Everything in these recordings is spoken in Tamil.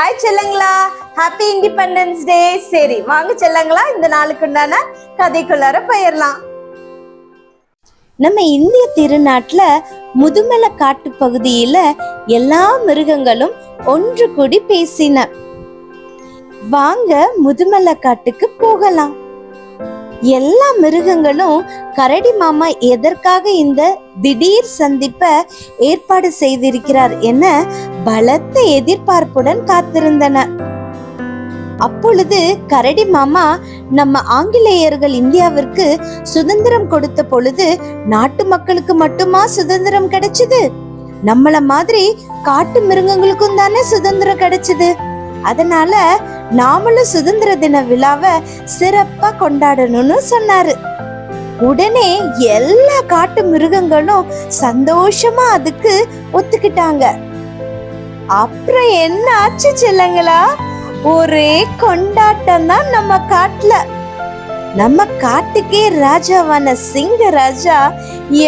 ஹாய் செல்லங்களா, ஹாப்பி இண்டிபெண்டன்ஸ் டே. சரி வாங்க செல்லங்களா, இந்த நாளுக்கு உண்டான கதைக்குள்ளார போயிடலாம். நம்ம இந்திய திருநாட்டுல முதுமலை காட்டு பகுதியில எல்லா மிருகங்களும் ஒன்று கூடி பேசின. வாங்க முதுமலை காட்டுக்கு போகலாம். எல்லா மிருகங்களும் கரடி மாமா எதற்காக இந்த திடீர் சந்திப்ப ஏற்பாடு செய்திருக்கிறார் என பலத்த எதிர்பார்ப்புடன் காத்திருந்தன. அப்பொழுது கரடி மாமா, நம்ம ஆங்கிலேயர்கள் இந்தியாவிற்கு சுதந்திரம் கொடுத்த பொழுது நாட்டு மக்களுக்கு மட்டுமா சுதந்திரம் கிடைச்சது? நம்மள மாதிரி காட்டு மிருகங்களுக்கும் தானே சுதந்திரம் கிடைச்சது. அதனால நாமளும் சுதந்திர தின விழாவை சிறப்பா கொண்டாடணும்னு சொன்னாரு. உடனே எல்லா காட்டு மிருகங்களும் சந்தோஷமா அதுக்கு ஒத்துக்கிட்டாங்க. அப்புறம் என்ன ஆச்சு செல்லங்களா? ஒரே கொண்டாட்டம் தான் நம்ம காட்டுல. நம்ம காட்டுக்கே ராஜாவான சிங்க ராஜா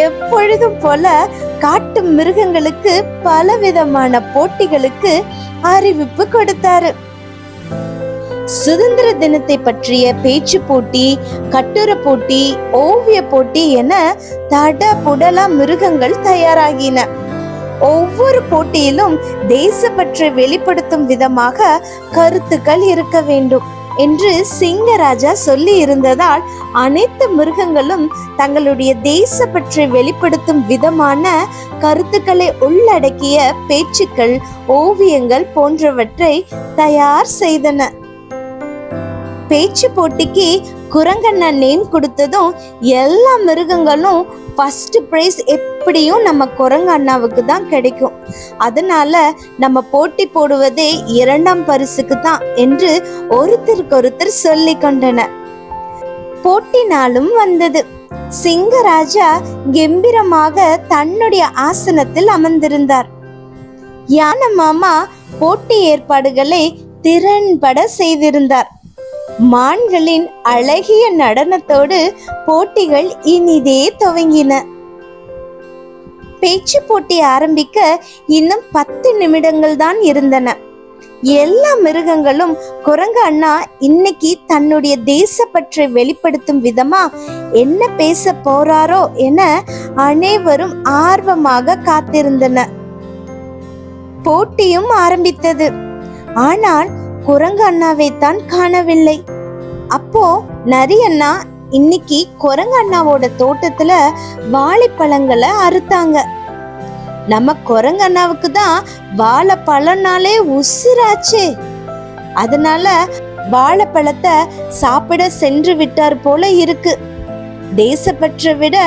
எப்பொழுதும் போல காட்டு மிருகங்களுக்கு பலவிதமான போட்டிகளுக்கு அறிவிப்பு கொடுத்தாரு. சுதந்திர தினத்தை பற்றிய பேச்சு போட்டி, கட்டுரை போட்டி, ஓவிய போட்டி என தட புடலா மிருகங்கள் தயாராகின. ஒவ்வொரு போட்டியிலும் தேசப்பற்றை வெளிப்படுத்தும் விதமாக கருத்துக்கள் இருக்க வேண்டும் என்று சிங்கராஜா சொல்லி இருந்ததால் அனைத்து மிருகங்களும் தங்களுடைய தேசப்பற்றை வெளிப்படுத்தும் விதமான கருத்துக்களை உள்ளடக்கிய பேச்சுக்கள், ஓவியங்கள் போன்றவற்றை தயார் செய்தன. பேச்சு போட்டிக்கு குரங்கண்ணா நேம் கொடுத்ததும் எல்லா மிருகங்களும் ஃபர்ஸ்ட் பிரைஸ் எப்படியும் நம்ம குரங்கு அண்ணாவுக்கு தான் கிடைக்கும், அதனால நம்ம போட்டி போடுவதே 2ஆம் பரிசுக்கு தான் என்று ஒருத்தருக்கொருத்தர் சொல்லி கொண்டன. போட்டி நாளும் வந்தது. சிங்கராஜா கம்பீரமாக தன்னுடைய ஆசனத்தில் அமர்ந்திருந்தார். யானை மாமா போட்டி ஏற்பாடுகளை திறன்பட செய்திருந்தார். மான்களின் அழகிய நடனத்தோடு போட்டிகள் இனிதே துவங்கின. பேச்சு போட்டி ஆரம்பிக்க இன்னும் 10 நிமிடங்கள் தான் இருந்தன. எல்லா மிருகங்களும் குரங்கு அண்ணா இன்னைக்கு தன்னுடைய தேசப்பற்றை வெளிப்படுத்தும் விதமா என்ன பேச போறாரோ என அனைவரும் ஆர்வமாக காத்திருந்தன. போட்டியும் ஆரம்பித்தது. ஆனால் குரங்கு அண்ணாவை தான் காணவில்லை. அப்போ நரி அண்ணா இன்னைக்கு குரங்கு அண்ணாவோட தோட்டத்துல வாழைப்பழங்களை அறுத்தாங்க. நம்ம குரங்கு அண்ணாவுக்கு தான் வாழைப்பழம்னாலே உசுராச்சே. அதனால வாழைப்பழத்தை சாப்பிட சென்று விட்டார் போல இருக்கு. தேசப்பற்றை விட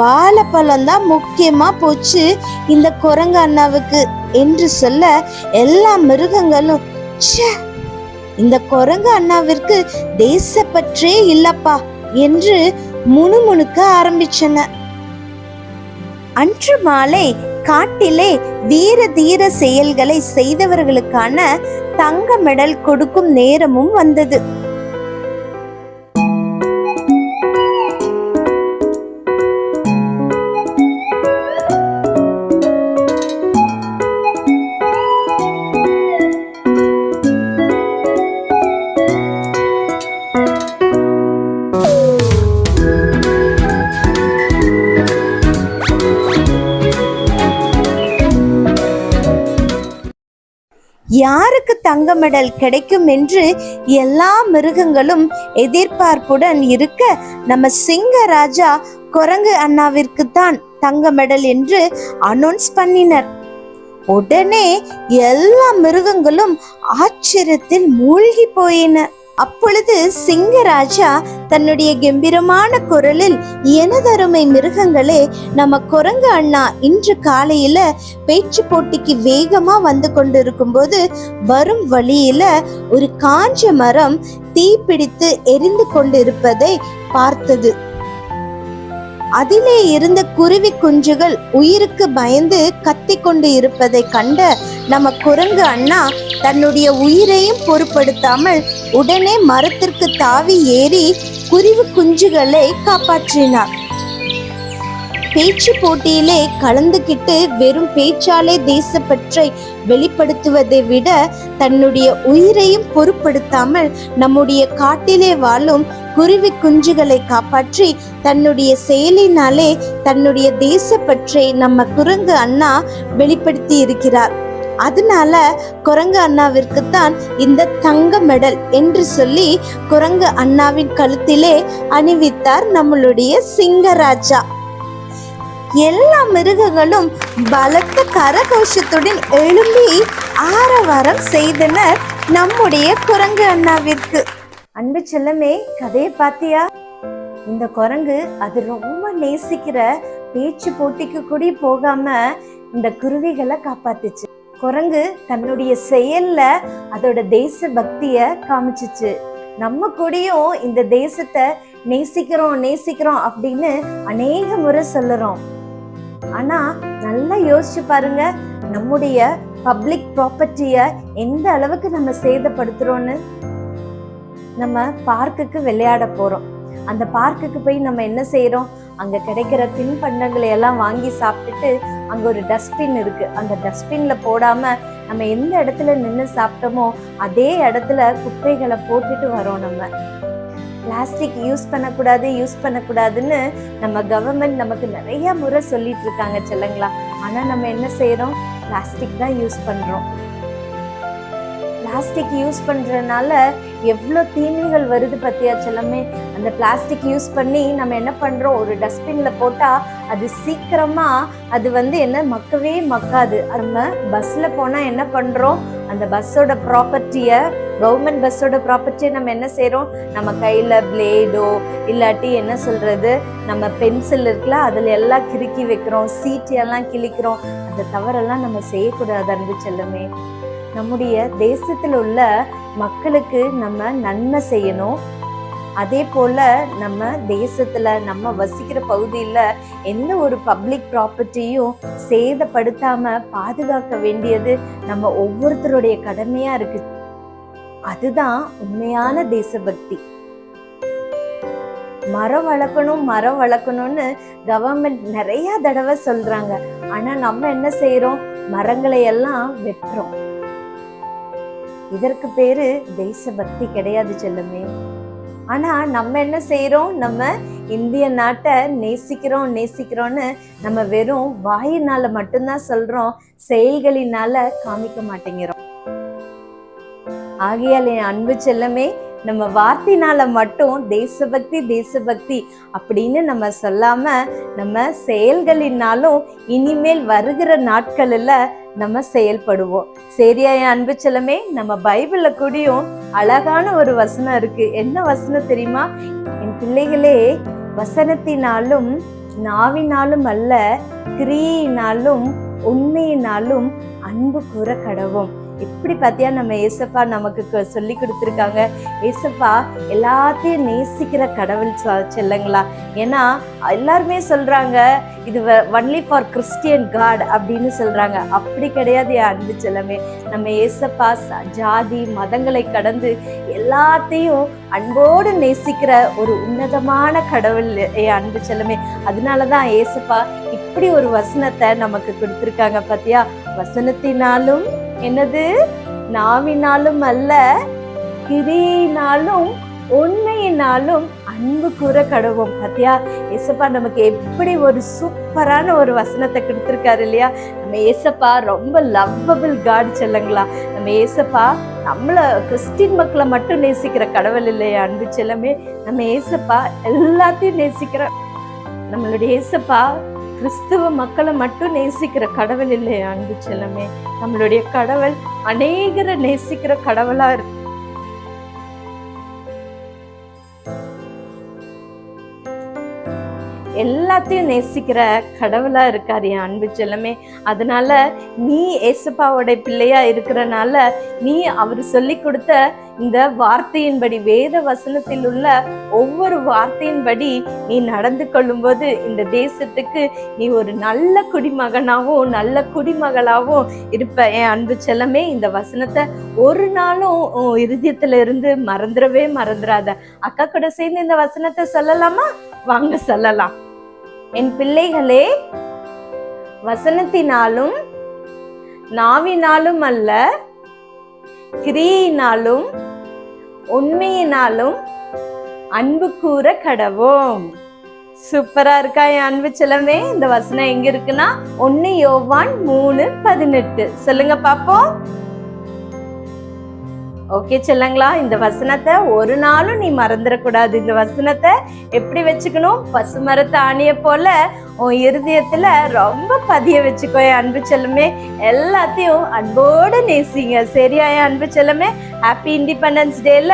வாழைப்பழம் தான் முக்கியமா போச்சு இந்த குரங்கு அண்ணாவுக்கு என்று சொல்ல எல்லா மிருகங்களும் இந்த குரங்கு அண்ணாவிற்கு தேசப்பற்றே இல்லப்பா என்று முணுமுணுக்க ஆரம்பிச்சன. அன்று மாலை காட்டிலே வீர தீர செயல்களை செய்தவர்களுக்கான தங்க மெடல் கொடுக்கும் நேரமும் வந்தது. யாருக்கு தங்க மெடல் கிடைக்கும் என்று எல்லா மிருகங்களும் எதிர்பார்ப்புடன் இருக்க, நம்ம சிங்கராஜா குரங்கு அண்ணாவிற்கு தான் தங்க மெடல் என்று அனௌன்ஸ் பண்ணினர். உடனே எல்லா மிருகங்களும் ஆச்சரியத்தில் மூழ்கி போயின. அப்பொழுது சிங்கராஜா தன்னுடைய கம்பீரமான குரலில், எனதருமை மிருகங்களே, நம்ம குரங்கு அண்ணா இன்று காலையில பேச்சு போட்டிக்கு வேகமா வந்து கொண்டிருக்கும் போது வரும் வழியில ஒரு காஞ்ச மரம் தீப்பிடித்து எரிந்து கொண்டிருப்பதை பார்த்தது. அதிலே இருந்த குருவி குஞ்சுகள் உயிருக்கு பயந்து கத்தி கொண்டு இருப்பதை கண்ட நம்ம குரங்கு அண்ணா தன்னுடைய உயிரையும் பொருட்படுத்தாமல் உடனே மரத்திற்கு தாவி ஏறி குருவி குஞ்சுகளை காப்பாற்றினார். பேச்சு போட்டியிலே கலந்துகிட்டு வெறும் பேச்சாலே தேசப்பற்றை வெளிப்படுத்துவதை விட தன்னுடைய உயிரையும் பொருட்படுத்தாமல் நம்முடைய காட்டிலே வாழும் குருவி குஞ்சுகளை காப்பாற்றி தன்னுடைய செயலினாலே தன்னுடைய தேசப்பற்றை நம்ம குரங்கு அண்ணா வெளிப்படுத்தி இருக்கிறார். அதனால குரங்கு அண்ணாவிற்கு தான் இந்த தங்க மெடல் என்று சொல்லி குரங்கு அண்ணாவின் கழுத்திலே அணிவித்தார் நம்மளுடைய சிங்கராஜா. எல்லா மிருகங்களும் பலத்த கரகோஷத்துடன் எழும்பி ஆரவாரம் செய்தனர் நம்முடைய குரங்கு அண்ணாவிற்கு. அன்பு செல்லமே, கதையை பாத்தியா? இந்த குரங்கு அது ரொம்ப நேசிக்கிற பேச்சு போட்டிக்கு கூட போகாம இந்த குருவிகளை காப்பாத்துச்சு. குரங்கு தன்னுடைய செயல்ல அதோட தேச பக்திய காமிச்சிச்சு. நம்ம கூடயும் இந்த தேசத்தை நேசிக்கிறோம் அப்படின்னு அநேக முறை சொல்லுறோம். ஆனா நல்லா யோசிச்சு பாருங்க, நம்முடைய பப்ளிக் ப்ராப்பர்ட்டிய எந்த அளவுக்கு நம்ம சேதப்படுத்துறோம்னு. நம்ம பார்க்குக்கு விளையாட போறோம். அந்த பார்க்குக்கு போய் நம்ம என்ன செய்யறோம்? அங்க கிடைக்கிற தின்பண்டங்களை எல்லாம் வாங்கி சாப்பிட்டுட்டு அங்க ஒரு டஸ்ட்பின் இருக்கு. அந்த டஸ்ட்பின்ல போடாம நம்ம எந்த இடத்துல நின்று சாப்பிட்டோமோ அதே இடத்துல குப்பைகளை போட்டுட்டு வரோம். நம்ம பிளாஸ்டிக் யூஸ் பண்ணக்கூடாதுன்னு நம்ம கவர்மெண்ட் நமக்கு நிறைய முறை சொல்லிட்டு இருக்காங்க செல்லங்களா. ஆனா நம்ம என்ன செய்யறோம்? பிளாஸ்டிக் தான் யூஸ் பண்றோம். பிளாஸ்டிக் யூஸ் பண்றதுனால எவ்வளோ தீமைகள் வருது பத்தியா செல்லமே. அந்த பிளாஸ்டிக் யூஸ் பண்ணி நம்ம என்ன பண்றோம்? ஒரு டஸ்ட்பின்ல போட்டா அது சீக்கிரமா அது என்ன மக்கவே மக்காது. நம்ம பஸ்ல போனா என்ன பண்றோம்? அந்த பஸ்ஸோட ப்ராப்பர்ட்டிய, கவர்மெண்ட் பஸ்ஸோட ப்ராப்பர்ட்டியை நம்ம என்ன செய்யறோம்? நம்ம கையில பிளேடோ இல்லாட்டி என்ன சொல்றது, நம்ம பென்சில் இருக்குல்ல, அதுல எல்லாம் கிறுக்கி வைக்கிறோம், சீட்டு எல்லாம் கிழிக்கிறோம். அந்த தவறெல்லாம் நம்ம செய்யக்கூடாது அன்பு செல்லமே. நம்முடைய தேசத்துல உள்ள மக்களுக்கு நம்ம நன்மை செய்யணும். அதே போல நம்ம தேசத்துல நம்ம வசிக்கிற பகுதியில எந்த ஒரு பப்ளிக் ப்ராப்பர்ட்டியும் சேதப்படுத்தாம பாதுகாக்க வேண்டியது நம்ம ஒவ்வொருத்தருடைய கடமையா இருக்கு. அதுதான் உண்மையான தேசபக்தி. மரம் வளர்க்கணும்னு கவர்மெண்ட் நிறைய தடவை சொல்றாங்க. ஆனா நம்ம என்ன செய்யறோம்? மரங்களை எல்லாம் வெட்டுறோம். இதற்கு பேரு தேசபக்தி கிடையாது செல்லமே. ஆனா நம்ம என்ன செய்யறோம்? நம்ம இந்திய நாட்டை நேசிக்கிறோம்னு நம்ம வெறும் வாயினால மட்டும்தான் சொல்றோம், செயல்களினால காமிக்க மாட்டேங்கிறோம். ஆகையால் என் அன்பு செல்லமே, நம்ம வார்த்தையினால மட்டும் தேசபக்தி அப்படின்னு நம்ம சொல்லாம நம்ம செயல்களினாலும் இனிமேல் வருகிற நாட்கள்ல நம்ம செயல்படுவோம். சரியா என் அன்பு செல்லமே? நம்ம பைபிள்ல கூடயும் அழகான ஒரு வசனம் இருக்கு. என்ன வசனம் தெரியுமா? என் பிள்ளைகளே, வசனத்தினாலும் நாவினாலும் அல்ல, கிரியினாலும் உண்மையினாலும் அன்பு கூற கடவோம். எப்படி பாத்தியா நம்ம ஏசப்பா நமக்கு சொல்லி கொடுத்துருக்காங்க. ஏசப்பா எல்லாத்தையும் நேசிக்கிற கடவுள் செல்லங்களா. ஏன்னா எல்லாருமே சொல்றாங்க இது ஒன்லி ஃபார் கிறிஸ்டியன் காட் அப்படின்னு சொல்றாங்க. அப்படி கிடையாது என் அன்பு செல்லமே. நம்ம ஏசப்பா ஜாதி மதங்களை கடந்து எல்லாத்தையும் அன்போடு நேசிக்கிற ஒரு உன்னதமான கடவுள் என் அன்பு செல்லமே. அதனாலதான் ஏசப்பா இப்படி ஒரு வசனத்தை நமக்கு கொடுத்துருக்காங்க பாத்தியா. வசனத்தினாலும் என்னது, நாவினாலும் அல்ல, கிரியினாலும் உண்மையினாலும் அன்பு கூற கடவோம். பாத்தியா, ஏசப்பா நமக்கு எப்படி ஒரு சூப்பரான ஒரு வசனத்தை கொடுத்திருக்காரு இல்லையா. நம்ம ஏசப்பா ரொம்ப லவ்வபிள் காட் செல்லங்களா. நம்ம ஏசப்பா நம்மள கிறிஸ்டின் மக்களை மட்டும் நேசிக்கிற கடவுள் இல்லையா அன்பு செல்லமே. நம்ம ஏசப்பா எல்லாத்தையும் நேசிக்கிற நம்மளுடைய ஏசப்பா கிறிஸ்துவ மக்களை மட்டும் நேசிக்கிற கடவுள் இல்லையா அன்பு செல்லமே. நம்மளுடைய கடவுள் அநேகரை நேசிக்கிற கடவுளா இருக்கு. எல்லாத்தையும் நேசிக்கிற கடவுளா இருக்காரு என் அன்பு செல்லமே. அதனால நீ ஏசப்பாவோட பிள்ளையா இருக்கிறனால நீ அவர் சொல்லி கொடுத்த இந்த வார்த்தையின்படி, வேத வசனத்தில் உள்ள ஒவ்வொரு வார்த்தையின்படி நீ நடந்து கொள்ளும் போது இந்த தேசத்துக்கு நீ ஒரு நல்ல குடிமகனாவும் நல்ல குடிமகளாவும் இருப்ப என் அன்பு செல்லமே. இந்த வசனத்தை ஒரு நாளும் இருதயத்துல இருந்து மறந்துடாத. அக்கா கூட சேர்ந்து இந்த வசனத்தை சொல்லலாமா? வாங்க சொல்லலாம். என் பிள்ளைகளே, வசனத்தினாலும் நாவினாலும் அல்ல, கிரியினாலும் உண்மையினாலும் அன்பு கூற கடவோம். சூப்பரா இருக்கா என் அன்பு செல்லமே? இந்த வசனம் எங்க இருக்குன்னா 1 யோவான் 3:18. சொல்லுங்க பாப்போம். ஓகே செல்லங்களா, இந்த வசனத்தை ஒரு நாளும் நீ மறந்துடக்கூடாது. இந்த வசனத்தை எப்படி வச்சுக்கணும்? பசுமரத்து ஆணிய போல உன் இருதயத்துல ரொம்ப பதிய வச்சுக்கோ என் அன்பு செல்லமே. எல்லாத்தையும் அன்போடு நேசிங்க. சரியா என் அன்பு செல்லமே? ஹாப்பி இண்டிபெண்டன்ஸ் டேல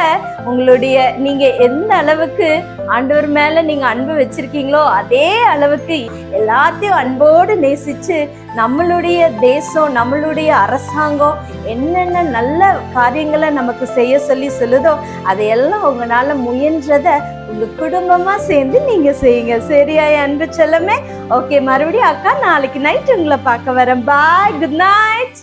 உங்களுடைய நீங்க எந்த அளவுக்கு ஆண்டவர் மேல நீங்க அன்பு வச்சிருக்கீங்களோ அதே அளவுக்கு எல்லாத்தையும் அன்போடு நேசிச்சு நம்மளுடைய தேசம், நம்மளுடைய அரசாங்கம் என்னென்ன நல்ல காரியங்களை நமக்கு செய்ய சொல்லி சொல்லுதோ அதையெல்லாம் உங்களால முயன்றத உங்க குடும்பமா சேர்ந்து நீங்க செய்யுங்க. சரியா அன்பு செல்லமே? ஓகே, மறுபடியும் அக்கா நாளைக்கு நைட் உங்களை பார்க்க வரேன். பாய், குட் நைட்.